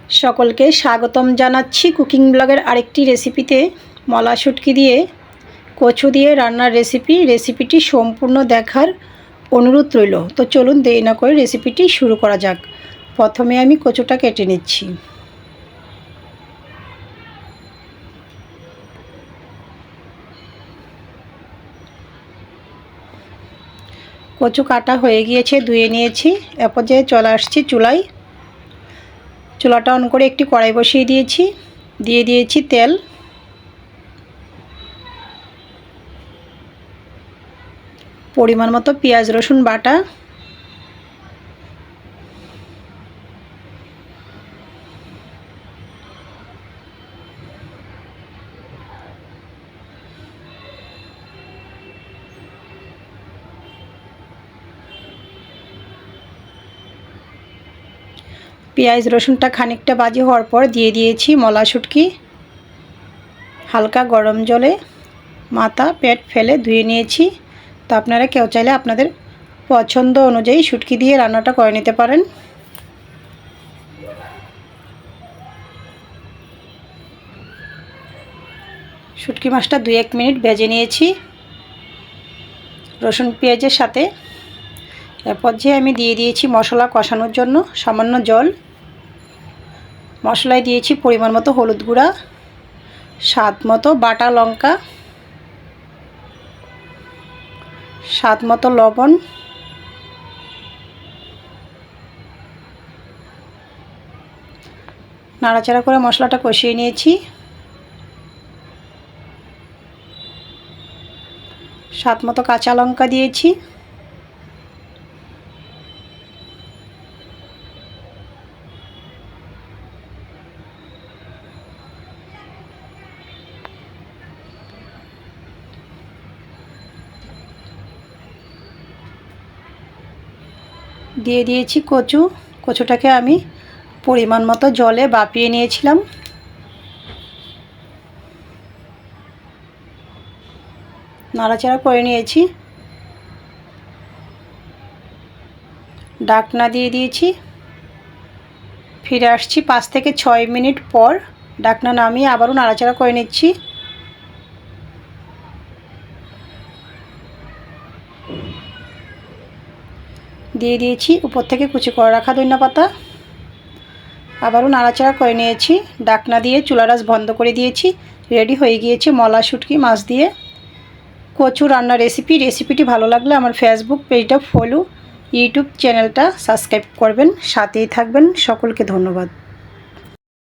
সকলকে স্বাগতম জানাচ্ছি কুকিং ব্লগের আরেকটি রেসিপিতে। মলা শুটকি দিয়ে কচু দিয়ে রান্নার রেসিপিটি সম্পূর্ণ দেখার অনুরোধ রইল। তো চলুন দেরি না করে রেসিপিটি শুরু করা যাক। প্রথমে আমি কচুটা কেটে নিচ্ছি। কচু কাটা হয়ে গিয়েছে, ধুয়ে নিয়েছি। এ পর্যায়ে চলে আসছি চুলায়। চুলাটা অন করে একটি কড়াই বসিয়ে দিয়েছি, দিয়ে দিয়েছি তেল। পরিমাণ মতো পেঁয়াজ রসুন বাটা, পেঁয়াজ রসুনটা খানিকটা ভাজি হওয়ার পর দিয়ে দিয়েছি মলা শুটকি। হালকা গরম জলে মাথা পেট ফেলে ধুয়ে নিয়েছি। তো আপনারা কেউ চাইলে আপনাদের পছন্দ অনুযায়ী শুটকি দিয়ে রান্নাটা করে নিতে পারেন। শুটকি মাছটা 2-1 মিনিট ভেজে নিয়েছি রসুন পেঁয়াজের সাথে। এরপর যে আমি দিয়ে দিয়েছি মশলা কষানোর জন্য সামান্য জল। মশলায় দিয়েছি পরিমাণ মতো হলুদ গুঁড়া, স্বাদ মতো বাটা লঙ্কা, স্বাদ মতো লবণ, নাড়াচাড়া করে মশলাটা কষিয়ে নিয়েছি। স্বাদ মতো কাঁচা লঙ্কা দিয়েছি। দিয়ে দিয়েছি কচুটাকে আমি পরিমাণ মতো জলে ভাপিয়ে নিয়েছিলাম। নাড়াচাড়া করে নিয়েছি। ঢাকনা দিয়ে দিয়েছি। ফিরে আসছি 5 থেকে 6 মিনিট পর। ঢাকনা নামিয়ে আবারও নাড়াচাড়া করে নিচ্ছি। দিয়ে দিয়েছি উপর থেকে কুচি করে রাখা ধনিয়াপাতা। আবারও নাড়াচাড়া করে নিয়েছি। ঢাকনা দিয়ে চুলার আঁচ বন্ধ করে দিয়েছি। রেডি হয়ে গিয়েছে মলা শুটকি মাছ দিয়ে কচু রান্নার রেসিপিটি ভালো লাগলে আমার ফেসবুক পেজটা ফলো, ইউটিউব চ্যানেলটা সাবস্ক্রাইব করবেন, সাথেই থাকবেন। সকলকে ধন্যবাদ।